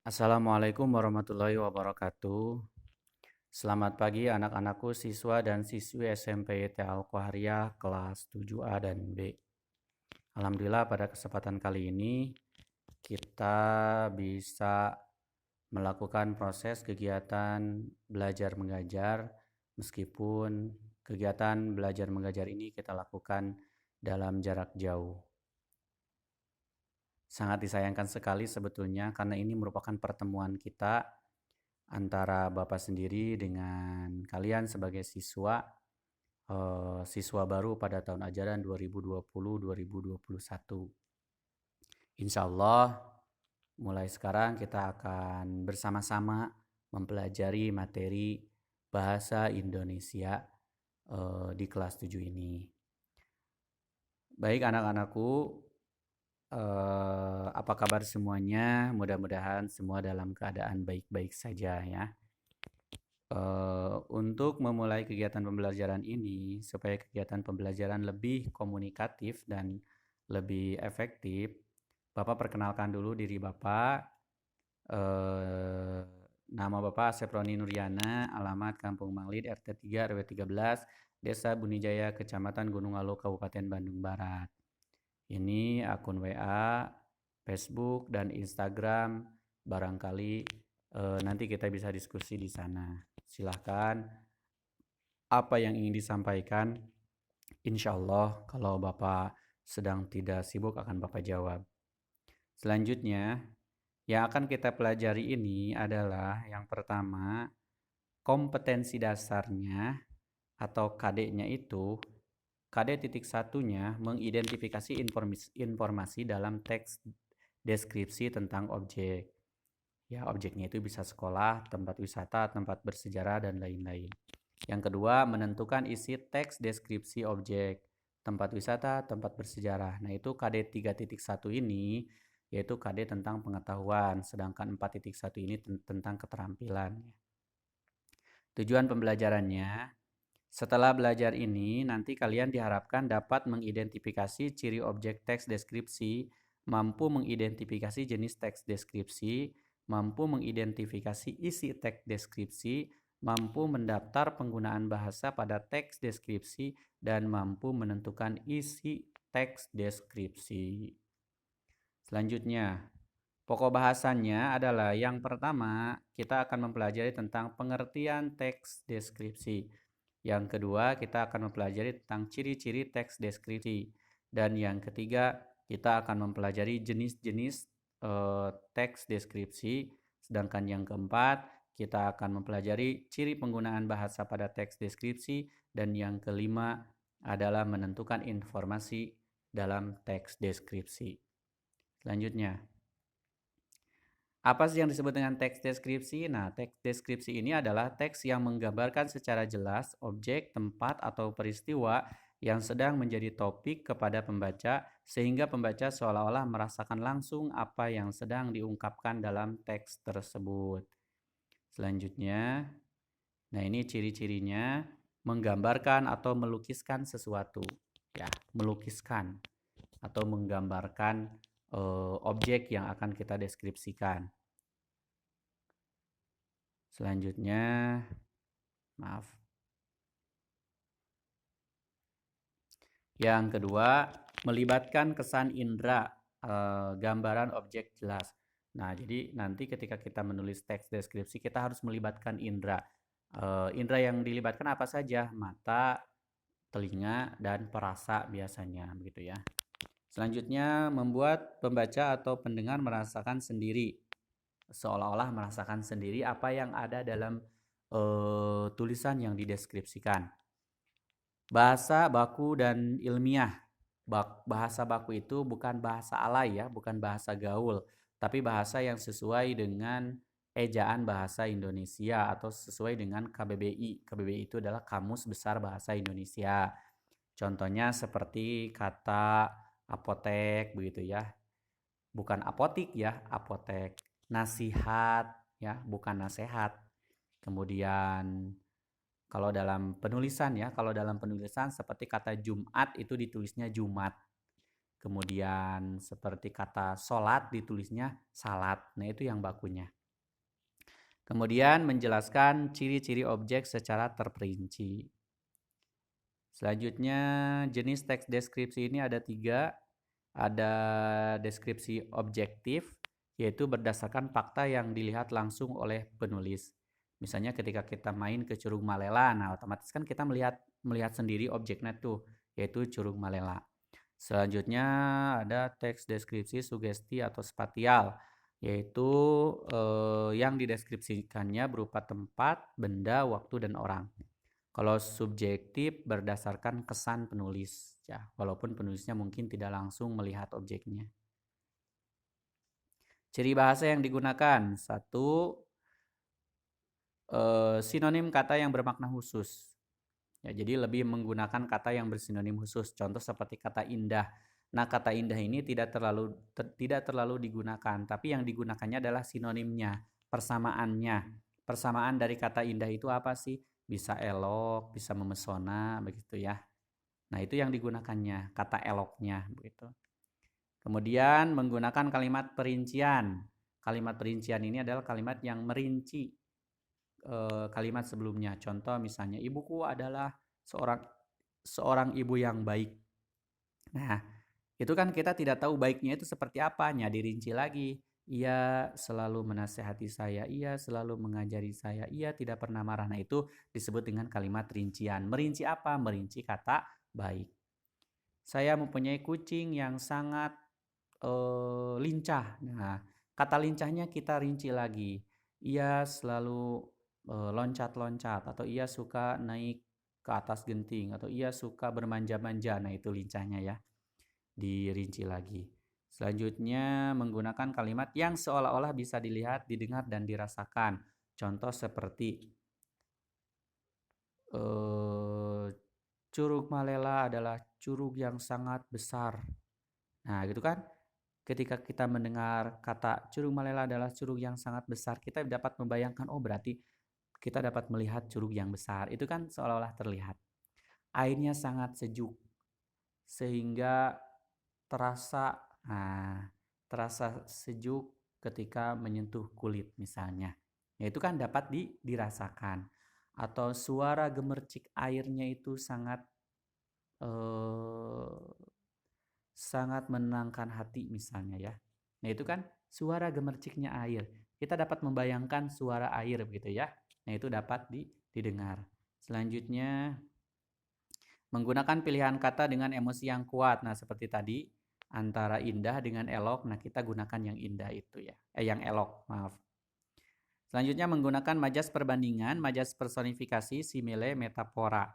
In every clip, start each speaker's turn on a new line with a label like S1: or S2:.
S1: Assalamualaikum warahmatullahi wabarakatuh. Selamat pagi anak-anakku siswa dan siswi SMP IT Al-Qahriyah kelas 7A dan B. Alhamdulillah pada kesempatan kali ini kita bisa melakukan proses kegiatan belajar mengajar meskipun kegiatan belajar mengajar ini kita lakukan dalam jarak jauh. Sangat disayangkan sekali sebetulnya karena ini merupakan pertemuan kita antara Bapak sendiri dengan kalian sebagai siswa baru pada tahun ajaran 2020-2021. Insya Allah mulai sekarang kita akan bersama-sama mempelajari materi bahasa Indonesia di kelas 7 ini. Baik anak-anakku, apa kabar semuanya? Mudah-mudahan semua dalam keadaan baik-baik saja ya. Untuk memulai kegiatan pembelajaran ini, supaya kegiatan pembelajaran lebih komunikatif dan lebih efektif, Bapak perkenalkan dulu diri Bapak. Nama Bapak Asep Roni Nuryana, alamat Kampung Manglid, RT 3, RW 13, Desa Bunijaya, Kecamatan Gunung Alo, Kabupaten Bandung Barat. Ini akun WA, Facebook, dan Instagram. Barangkali nanti kita bisa diskusi di sana. Silahkan apa yang ingin disampaikan. Insya Allah kalau Bapak sedang tidak sibuk akan Bapak jawab. Selanjutnya, yang akan kita pelajari ini adalah yang pertama, kompetensi dasarnya atau KD-nya itu, KD titik satunya mengidentifikasi informasi dalam teks deskripsi tentang objek. Ya, objeknya itu bisa sekolah, tempat wisata, tempat bersejarah, dan lain-lain. Yang kedua, menentukan isi teks deskripsi objek, tempat wisata, tempat bersejarah. Nah, itu KD 3.1 ini yaitu KD tentang pengetahuan, sedangkan 4.1 ini tentang keterampilan. Tujuan pembelajarannya, setelah belajar ini, nanti kalian diharapkan dapat mengidentifikasi ciri objek teks deskripsi, mampu mengidentifikasi jenis teks deskripsi, mampu mengidentifikasi isi teks deskripsi, mampu mendaftar penggunaan bahasa pada teks deskripsi, dan mampu menentukan isi teks deskripsi. Selanjutnya, pokok bahasannya adalah yang pertama, kita akan mempelajari tentang pengertian teks deskripsi. Yang kedua, kita akan mempelajari tentang ciri-ciri teks deskripsi. Dan yang ketiga, kita akan mempelajari jenis-jenis teks deskripsi. Sedangkan yang keempat, kita akan mempelajari ciri penggunaan bahasa pada teks deskripsi. Dan yang kelima adalah menentukan informasi dalam teks deskripsi. Selanjutnya, apa sih yang disebut dengan teks deskripsi? Nah, teks deskripsi ini adalah teks yang menggambarkan secara jelas objek, tempat, atau peristiwa yang sedang menjadi topik kepada pembaca sehingga pembaca seolah-olah merasakan langsung apa yang sedang diungkapkan dalam teks tersebut. Selanjutnya, nah ini ciri-cirinya menggambarkan atau melukiskan sesuatu. Ya, melukiskan atau menggambarkan objek yang akan kita deskripsikan. Selanjutnya, maaf. Yang kedua, melibatkan kesan indera, gambaran objek jelas. Nah, jadi nanti ketika kita menulis teks deskripsi, kita harus melibatkan indera. Indera yang dilibatkan apa saja? Mata, telinga, dan perasa biasanya, begitu ya. Selanjutnya, membuat pembaca atau pendengar merasakan sendiri, seolah-olah merasakan sendiri apa yang ada dalam tulisan yang dideskripsikan. Bahasa baku dan ilmiah. Bahasa baku itu bukan bahasa alay ya, bukan bahasa gaul, tapi bahasa yang sesuai dengan ejaan bahasa Indonesia atau sesuai dengan KBBI. KBBI itu adalah Kamus Besar Bahasa Indonesia. Contohnya seperti kata apotek begitu ya. Bukan apotik ya, apotek. Nasihat ya, bukan nasehat. Kemudian kalau dalam penulisan ya, kalau dalam penulisan seperti kata Jumat itu ditulisnya Jumat. Kemudian seperti kata sholat ditulisnya salat. Nah, itu yang bakunya. Kemudian menjelaskan ciri-ciri objek secara terperinci. Selanjutnya jenis teks deskripsi ini ada 3. Ada deskripsi objektif, yaitu berdasarkan fakta yang dilihat langsung oleh penulis. Misalnya ketika kita main ke Curug Malela, nah otomatis kan kita melihat sendiri objeknya tuh, yaitu Curug Malela. Selanjutnya ada teks deskripsi sugesti atau spatial, yaitu yang dideskripsikannya berupa tempat, benda, waktu, dan orang. Kalau subjektif berdasarkan kesan penulis, ya, walaupun penulisnya mungkin tidak langsung melihat objeknya. Ciri bahasa yang digunakan. 1. Sinonim kata yang bermakna khusus. Ya, jadi lebih menggunakan kata yang bersinonim khusus. Contoh seperti kata indah. Nah, kata indah ini tidak terlalu digunakan, tapi yang digunakannya adalah sinonimnya, persamaannya. Persamaan dari kata indah itu apa sih? Bisa elok, bisa memesona, begitu ya. Nah, itu yang digunakannya, kata eloknya, begitu. Kemudian menggunakan kalimat perincian. Kalimat perincian ini adalah kalimat yang merinci kalimat sebelumnya. Contoh misalnya, ibuku adalah seorang ibu yang baik. Nah, itu kan kita tidak tahu baiknya itu seperti apanya, dirinci lagi. Ia selalu menasehati saya, ia selalu mengajari saya, ia tidak pernah marah. Nah, itu disebut dengan kalimat rincian. Merinci apa? Merinci kata baik. Saya mempunyai kucing yang sangat lincah. Nah, kata lincahnya kita rinci lagi. Ia selalu loncat-loncat, atau ia suka naik ke atas genting, atau ia suka bermanja-manja. Nah, itu lincahnya ya. Dirinci lagi. Selanjutnya menggunakan kalimat yang seolah-olah bisa dilihat, didengar, dan dirasakan. Contoh seperti Curug Malela adalah curug yang sangat besar. Nah, gitu kan? Ketika kita mendengar kata Curug Malela adalah curug yang sangat besar, kita dapat membayangkan, oh berarti kita dapat melihat curug yang besar. Itu kan seolah-olah terlihat. Airnya sangat sejuk, sehingga terasa sejuk ketika menyentuh kulit misalnya. Nah, itu kan dapat dirasakan. Atau suara gemercik airnya itu sangat menenangkan hati misalnya ya. Nah, itu kan suara gemerciknya air. Kita dapat membayangkan suara air begitu ya. Nah, itu dapat didengar. Selanjutnya menggunakan pilihan kata dengan emosi yang kuat. Nah, seperti tadi antara indah dengan elok. Nah, kita gunakan yang indah itu ya. Yang elok, maaf. Selanjutnya menggunakan majas perbandingan, majas personifikasi, simile, metafora.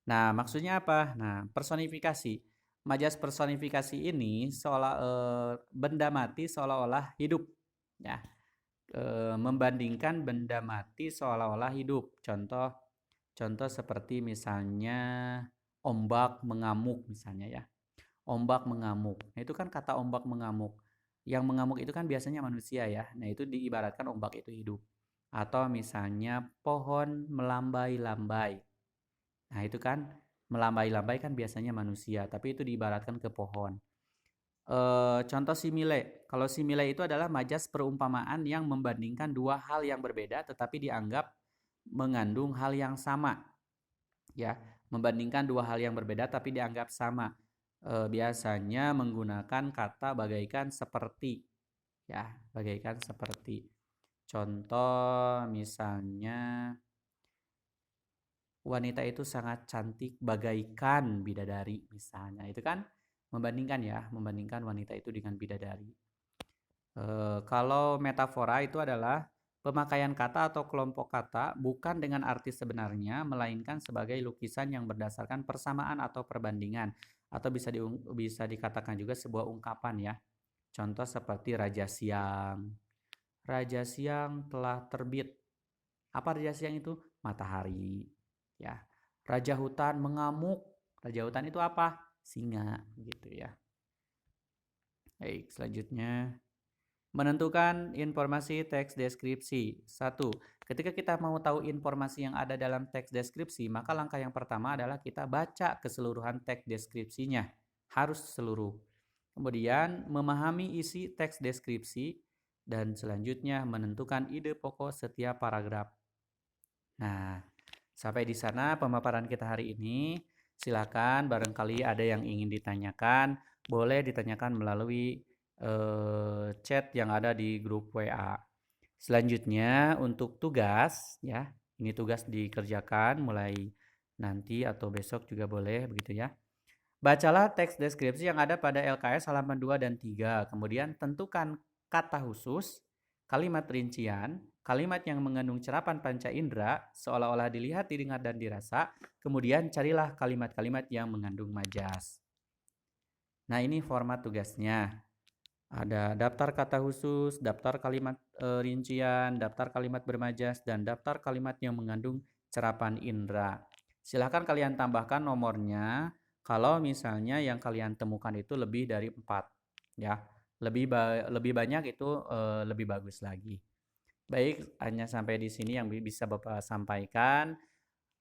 S1: Nah, maksudnya apa? Nah, personifikasi. Majas personifikasi ini benda mati seolah-olah hidup, ya. Membandingkan benda mati seolah-olah hidup. Contoh seperti misalnya ombak mengamuk misalnya ya. Ombak mengamuk. Nah, itu kan kata ombak mengamuk. Yang mengamuk itu kan biasanya manusia ya. Nah, itu diibaratkan ombak itu hidup. Atau misalnya pohon melambai-lambai. Nah, itu kan melambai-lambai kan biasanya manusia, tapi itu diibaratkan ke pohon. Contoh simile. Kalau simile itu adalah majas perumpamaan yang membandingkan dua hal yang berbeda tetapi dianggap mengandung hal yang sama. Ya, membandingkan dua hal yang berbeda tapi dianggap sama. Biasanya menggunakan kata bagaikan seperti. Ya, bagaikan seperti. Contoh misalnya wanita itu sangat cantik bagaikan bidadari misalnya. Itu kan membandingkan wanita itu dengan bidadari. Kalau metafora itu adalah pemakaian kata atau kelompok kata bukan dengan arti sebenarnya, melainkan sebagai lukisan yang berdasarkan persamaan atau perbandingan, atau bisa dikatakan juga sebuah ungkapan ya. Contoh seperti Raja Siang. Raja Siang telah terbit. Apa Raja Siang itu? Matahari. Ya, Raja Hutan mengamuk. Raja Hutan itu apa? Singa, gitu ya. Baik, selanjutnya menentukan informasi teks deskripsi. 1. Ketika kita mau tahu informasi yang ada dalam teks deskripsi, maka langkah yang pertama adalah kita baca keseluruhan teks deskripsinya. Harus seluruh. Kemudian memahami isi teks deskripsi dan selanjutnya menentukan ide pokok setiap paragraf. Nah, sampai di sana pemaparan kita hari ini. Silakan barangkali ada yang ingin ditanyakan, boleh ditanyakan melalui chat yang ada di grup WA. Selanjutnya untuk tugas ya, ini tugas dikerjakan mulai nanti atau besok juga boleh begitu ya. Bacalah teks deskripsi yang ada pada LKS halaman 2 dan 3. Kemudian tentukan kata khusus, kalimat rincian, kalimat yang mengandung cerapan panca indera seolah-olah dilihat, didengar, dan dirasa. Kemudian carilah kalimat-kalimat yang mengandung majas. Nah, ini format tugasnya. Ada daftar kata khusus, daftar kalimat rincian, daftar kalimat bermajas, dan daftar kalimat yang mengandung cerapan indera. Silahkan kalian tambahkan nomornya kalau misalnya yang kalian temukan itu lebih dari 4. Ya, lebih banyak itu lebih bagus lagi. Baik, hanya sampai di sini yang bisa Bapak sampaikan.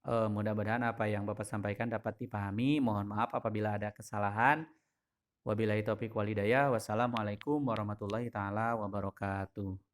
S1: Mudah-mudahan apa yang Bapak sampaikan dapat dipahami. Mohon maaf apabila ada kesalahan. Wabillahi taufiq wal hidayah. Wassalamualaikum warahmatullahi taala wabarakatuh.